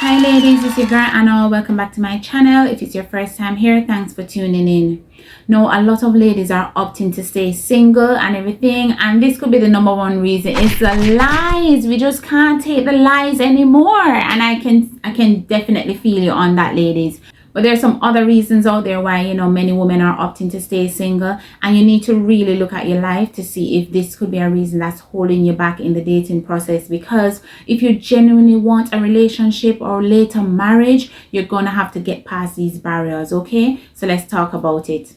Hi ladies, it's your girl Anna. Welcome back to my channel. If it's your first time here, thanks for tuning in. Now, a lot of ladies are opting to stay single and everything, and this could be the number one reason. It's the lies. We just can't take the lies anymore, and I can definitely feel you on that, ladies. But there's some other reasons out there why many women are opting to stay single, and you need to really look at your life to see if this could be a reason that's holding you back in the dating process. Because if you genuinely want a relationship or later marriage, you're gonna have to get past these barriers. Okay, so let's talk about it.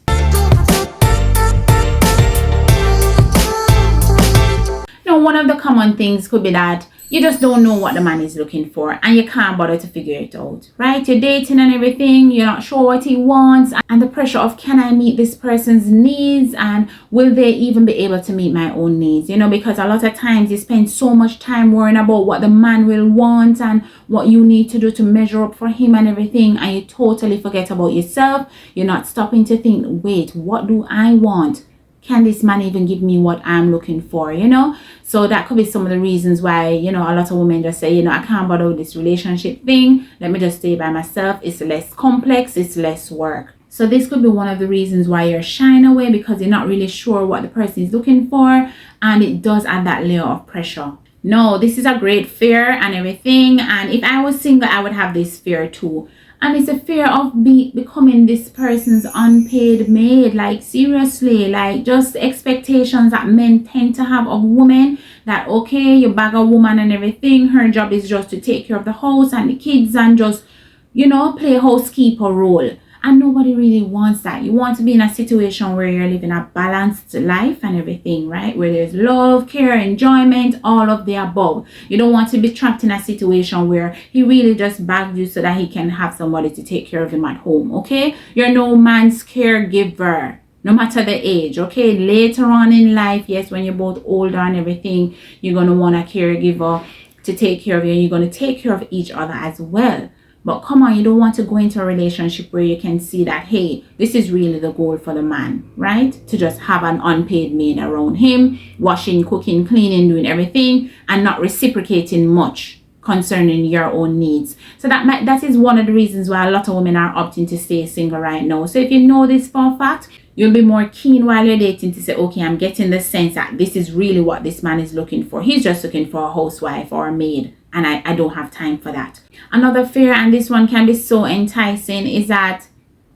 Now, one of the common things could be that you just don't know what the man is looking for and you can't bother to figure it out, right? You're dating and everything, you're not sure what he wants, and the pressure of, can I meet this person's needs, and will they even be able to meet my own needs? Because a lot of times you spend so much time worrying about what the man will want and what you need to do to measure up for him and everything, and you totally forget about yourself. You're not stopping to think, wait, what do I want? Can this man even give me what I'm looking for? So that could be some of the reasons why a lot of women just say, I can't bother with this relationship thing, let me just stay by myself. It's less complex, it's less work. So this could be one of the reasons why you're shying away, because you're not really sure what the person is looking for, and it does add that layer of pressure. No, this is a great fear and everything, and if I was single, I would have this fear too. And it's a fear of becoming this person's unpaid maid. Like, seriously, like, just expectations that men tend to have of women. That, okay, you bag a woman and everything, her job is just to take care of the house and the kids and just, play housekeeper role. And nobody really wants that. You want to be in a situation where you're living a balanced life and everything, right? Where there's love, care, enjoyment, all of the above. You don't want to be trapped in a situation where he really just bagged you so that he can have somebody to take care of him at home, okay? You're no man's caregiver, no matter the age, okay? Later on in life, yes, when you're both older and everything, you're going to want a caregiver to take care of you, and you're going to take care of each other as well. But come on, you don't want to go into a relationship where you can see that, hey, this is really the goal for the man, right? To just have an unpaid maid around him, washing, cooking, cleaning, doing everything, and not reciprocating much concerning your own needs. So that is one of the reasons why a lot of women are opting to stay single right now. So if you know this for a fact, you'll be more keen while you're dating to say, okay, I'm getting the sense that this is really what this man is looking for. He's just looking for a housewife or a maid, and I don't have time for that. Another fear, and this one can be so enticing, is that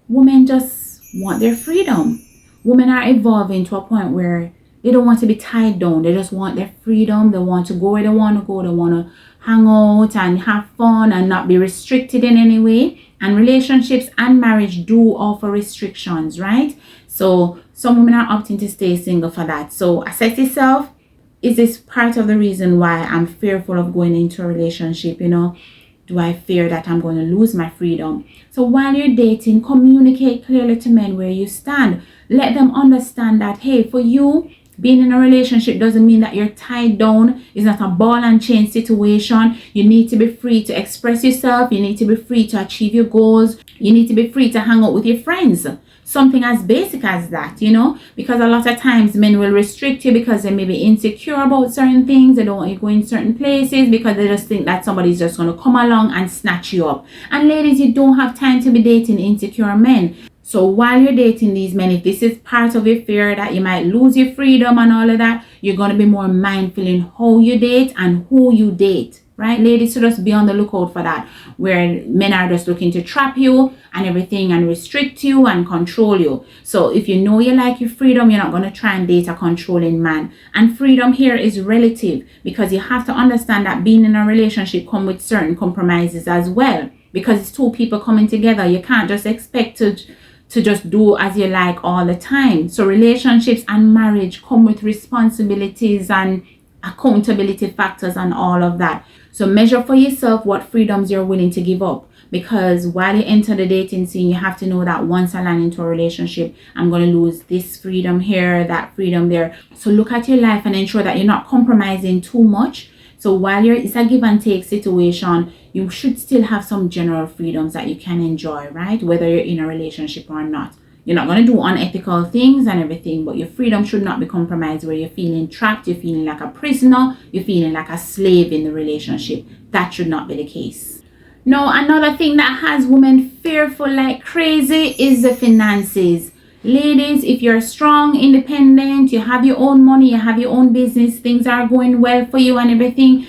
women just want their freedom. Women are evolving to a point where they don't want to be tied down. They just want their freedom. They want to go where they want to go. They want to hang out and have fun and not be restricted in any way. And relationships and marriage do offer restrictions, right? So some women are opting to stay single for that. So assess yourself. Is this part of the reason why I'm fearful of going into a relationship? Do I fear that I'm going to lose my freedom? So while you're dating, communicate clearly to men where you stand. Let them understand that, hey, for you, being in a relationship doesn't mean that you're tied down. It's not a ball and chain situation. You need to be free to express yourself. You need to be free to achieve your goals. You need to be free to hang out with your friends. Something as basic as that, because a lot of times men will restrict you because they may be insecure about certain things. They don't want you going certain places because they just think that somebody's just going to come along and snatch you up. And ladies, you don't have time to be dating insecure men. So while you're dating these men, if this is part of your fear that you might lose your freedom and all of that, you're going to be more mindful in how you date and who you date. Right, ladies, so just be on the lookout for that, where men are just looking to trap you and everything and restrict you and control you. So if you know you like your freedom, you're not going to try and date a controlling man. And freedom here is relative, because you have to understand that being in a relationship comes with certain compromises as well, because it's two people coming together. You can't just expect to just do as you like all the time. So relationships and marriage come with responsibilities and accountability factors and all of that. So measure for yourself what freedoms you're willing to give up, because while you enter the dating scene, you have to know that once I land into a relationship, I'm going to lose this freedom here, that freedom there. So look at your life and ensure that you're not compromising too much. So while it's a give and take situation, you should still have some general freedoms that you can enjoy, right? Whether you're in a relationship or not. You're not going to do unethical things and everything, but your freedom should not be compromised where you're feeling trapped, you're feeling like a prisoner, you're feeling like a slave in the relationship. That should not be the case. No, another thing that has women fearful like crazy is the finances. Ladies, if you're strong, independent, you have your own money, you have your own business, things are going well for you and everything,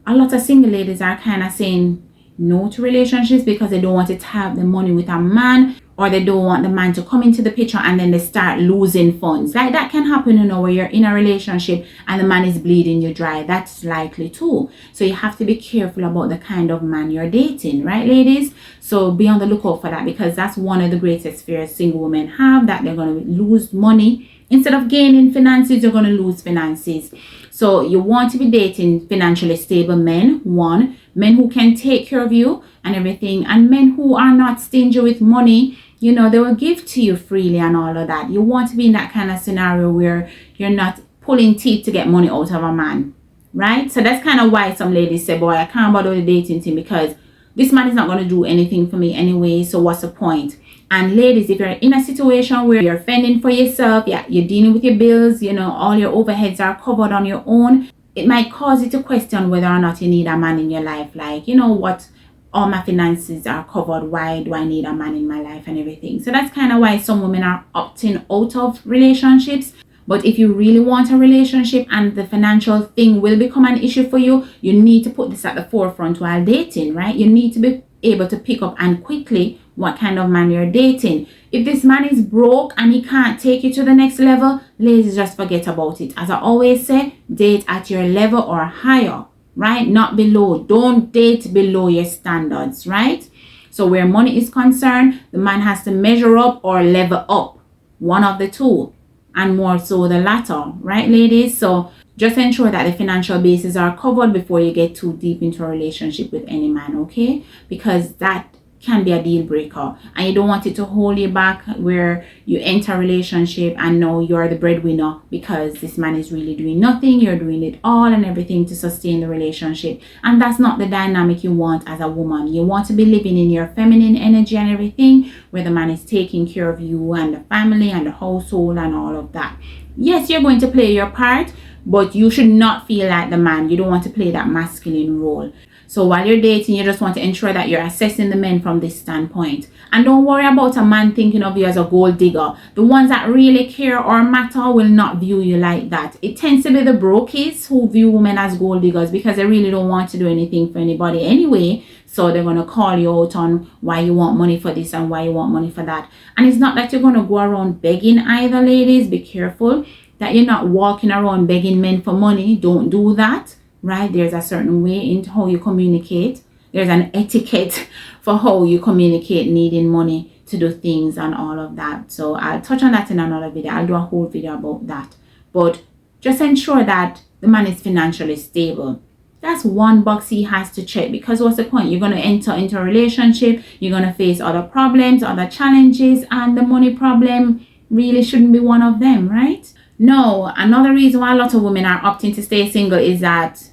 a lot of single ladies are kind of saying no to relationships because they don't want to tie up the money with a man, or they don't want the man to come into the picture and then they start losing funds. Like that can happen, where you're in a relationship and the man is bleeding you dry. That's likely too. So you have to be careful about the kind of man you're dating, right, ladies? So be on the lookout for that, because that's one of the greatest fears single women have, that they're going to lose money. Instead of gaining finances, you're going to lose finances. So you want to be dating financially stable men, one, men who can take care of you and everything, and men who are not stingy with money. They will give to you freely and all of that. You want to be in that kind of scenario where you're not pulling teeth to get money out of a man, right? So that's kind of why some ladies say, boy, I can't bother with the dating thing because this man is not going to do anything for me anyway, so what's the point? And ladies, if you're in a situation where you're fending for yourself, you're dealing with your bills, all your overheads are covered on your own, it might cause you to question whether or not you need a man in your life. Like, what, all my finances are covered, why do I need a man in my life and everything? So that's kind of why some women are opting out of relationships. But if you really want a relationship and the financial thing will become an issue for you, you need to put this at the forefront while dating, right? You need to be able to pick up and quickly what kind of man you're dating. If this man is broke and he can't take you to the next level, ladies, just forget about it. As I always say, date at your level or higher, right? Not below. Don't date below your standards, right? So where money is concerned, the man has to measure up or level up, one of the two, and more so the latter, right, ladies? So just ensure that the financial bases are covered before you get too deep into a relationship with any man, okay? Because that can be a deal breaker, and you don't want it to hold you back where you enter a relationship and now you're the breadwinner because this man is really doing nothing, you're doing it all and everything to sustain the relationship. And that's not the dynamic you want as a woman. You want to be living in your feminine energy and everything, where the man is taking care of you and the family and the household and all of that. Yes, you're going to play your part, but you should not feel like the man. You don't want to play that masculine role. So while you're dating, you just want to ensure that you're assessing the men from this standpoint. And don't worry about a man thinking of you as a gold digger. The ones that really care or matter will not view you like that. It tends to be the brokies who view women as gold diggers because they really don't want to do anything for anybody anyway. So they're going to call you out on why you want money for this and why you want money for that. And it's not that you're going to go around begging either, ladies. Be careful that you're not walking around begging men for money. Don't do that. Right? There's a certain way in how you communicate. There's an etiquette for how you communicate needing money to do things and all of that. So I'll touch on that in another video. I'll do a whole video about that. But just ensure that the man is financially stable. That's one box he has to check, because what's the point? You're going to enter into a relationship. You're going to face other problems, other challenges, and the money problem really shouldn't be one of them, right? No, another reason why a lot of women are opting to stay single is that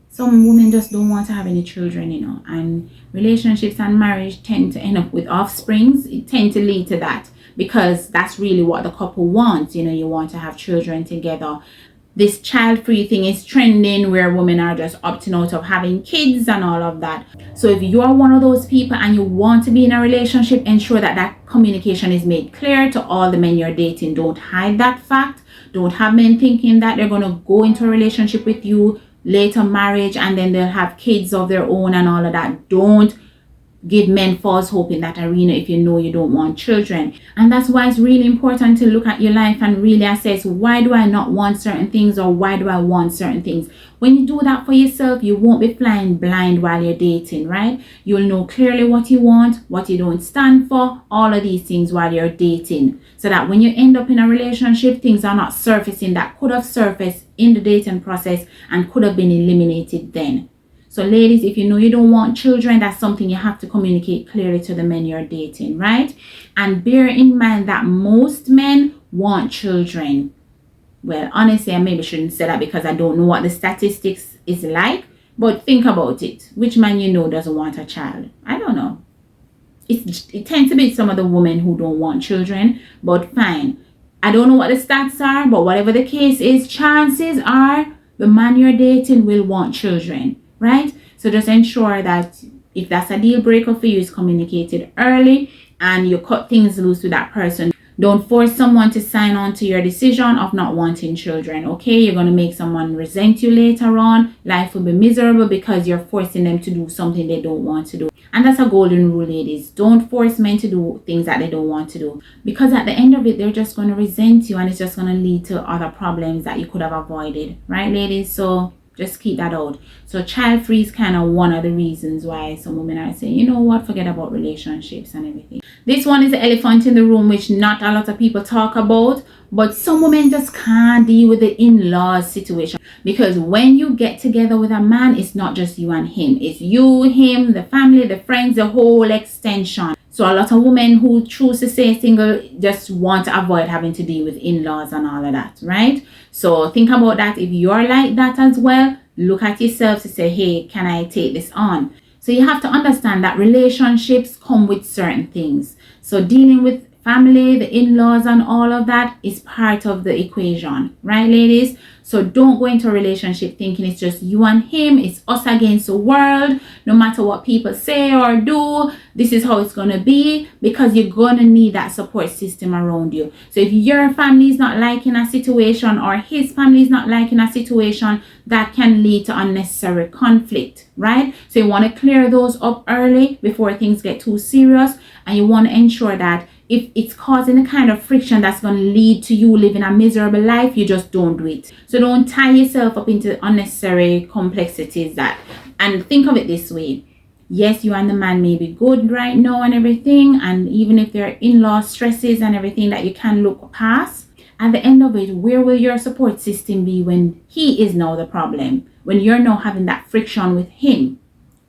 some women just don't want to have any children, and relationships and marriage tend to end up with offsprings. It tend to lead to that because that's really what the couple wants. You want to have children together. This child-free thing is trending where women are just opting out of having kids and all of that. So if you are one of those people and you want to be in a relationship, ensure that that communication is made clear to all the men you're dating. Don't hide that fact. Don't have men thinking that they're going to go into a relationship with you, later marriage, and then they'll have kids of their own and all of that. Don't give men false hope in that arena if you know you don't want children. And that's why it's really important to look at your life and really assess, why do I not want certain things, or why do I want certain things? When you do that for yourself, you won't be flying blind while you're dating, right? You'll know clearly what you want, what you don't stand for, all of these things while you're dating, so that when you end up in a relationship, things are not surfacing that could have surfaced in the dating process and could have been eliminated then. So ladies, if you know you don't want children, that's something you have to communicate clearly to the men you're dating, right? And bear in mind that most men want children. Well, honestly, I maybe shouldn't say that because I don't know what the statistics is like. But think about it. Which man doesn't want a child? I don't know. It tends to be some of the women who don't want children. But fine. I don't know what the stats are. But whatever the case is, chances are the man you're dating will want children. Right? So just ensure that If that's a deal breaker for you, it's communicated early and you cut things loose with that person. Don't force someone to sign on to your decision of not wanting children, okay? You're going to make someone resent you later on. Life will be miserable because you're forcing them to do something they don't want to do. And that's a golden rule, ladies. Don't force men to do things that they don't want to do. Because at the end of it, they're just going to resent you and it's just going to lead to other problems that you could have avoided. Right, ladies? So just keep that out. So child free is kind of one of the reasons why some women are saying, you know what, forget about relationships and everything. This one is the elephant in the room, which not a lot of people talk about, but some women just can't deal with the in-laws situation. Because when you get together with a man, it's not just you and him. It's you, him, the family, the friends, the whole extension. So a lot of women who choose to stay single just want to avoid having to deal with in-laws and all of that, right? So think about that. If you're like that as well, look at yourself to say, hey, can I take this on? So you have to understand that relationships come with certain things. So dealing with family, the in-laws and all of that is part of the equation, right, ladies? So don't go into a relationship thinking it's just you and him, it's us against the world. No matter what people say or do, this is how it's going to be, because you're going to need that support system around you. So if your family is not liking a situation or his family is not liking a situation, that can lead to unnecessary conflict, right? So you want to clear those up early before things get too serious, and you want to ensure that if it's causing a kind of friction that's going to lead to you living a miserable life, you just don't do it. So don't tie yourself up into unnecessary complexities and think of it this way. Yes, you and the man may be good right now and everything, and even if there are in-law stresses and everything that you can look past, at the end of it, where will your support system be when he is now the problem, when you're now having that friction with him?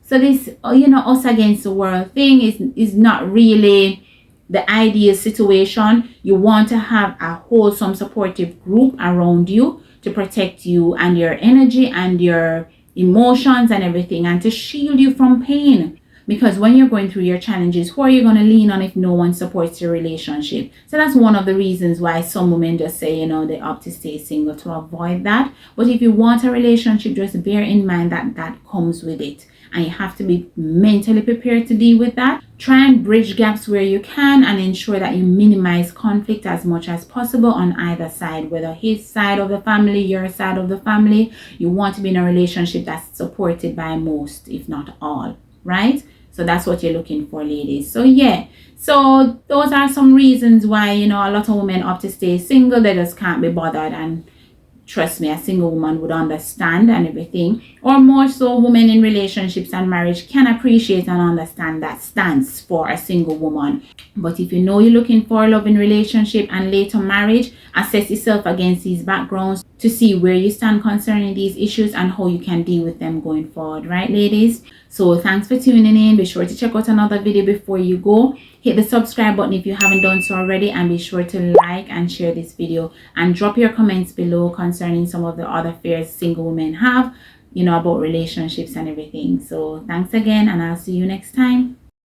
So this, us against the world thing is not really the ideal situation. You want to have a wholesome supportive group around you to protect you and your energy and your emotions and everything, and to shield you from pain. Because when you're going through your challenges, who are you going to lean on if no one supports your relationship? So that's one of the reasons why some women just say, they opt to stay single to avoid that. But if you want a relationship, just bear in mind that that comes with it. And you have to be mentally prepared to deal with that. Try and bridge gaps where you can and ensure that you minimize conflict as much as possible on either side, whether his side of the family, your side of the family. You want to be in a relationship that's supported by most, if not all, right? So that's what you're looking for, ladies. So yeah, so those are some reasons why, a lot of women opt to stay single. They just can't be bothered, and trust me, a single woman would understand and everything. Or more so, women in relationships and marriage can appreciate and understand that stance for a single woman. But if you know you're looking for a loving relationship and later marriage, assess yourself against these backgrounds to see where you stand concerning these issues and how you can deal with them going forward, right, ladies? So thanks for tuning in. Be sure to check out another video before you go. Hit the subscribe button if you haven't done so already, and be sure to like and share this video, and drop your comments below concerning some of the other fears single women have, about relationships and everything. So thanks again, and I'll see you next time.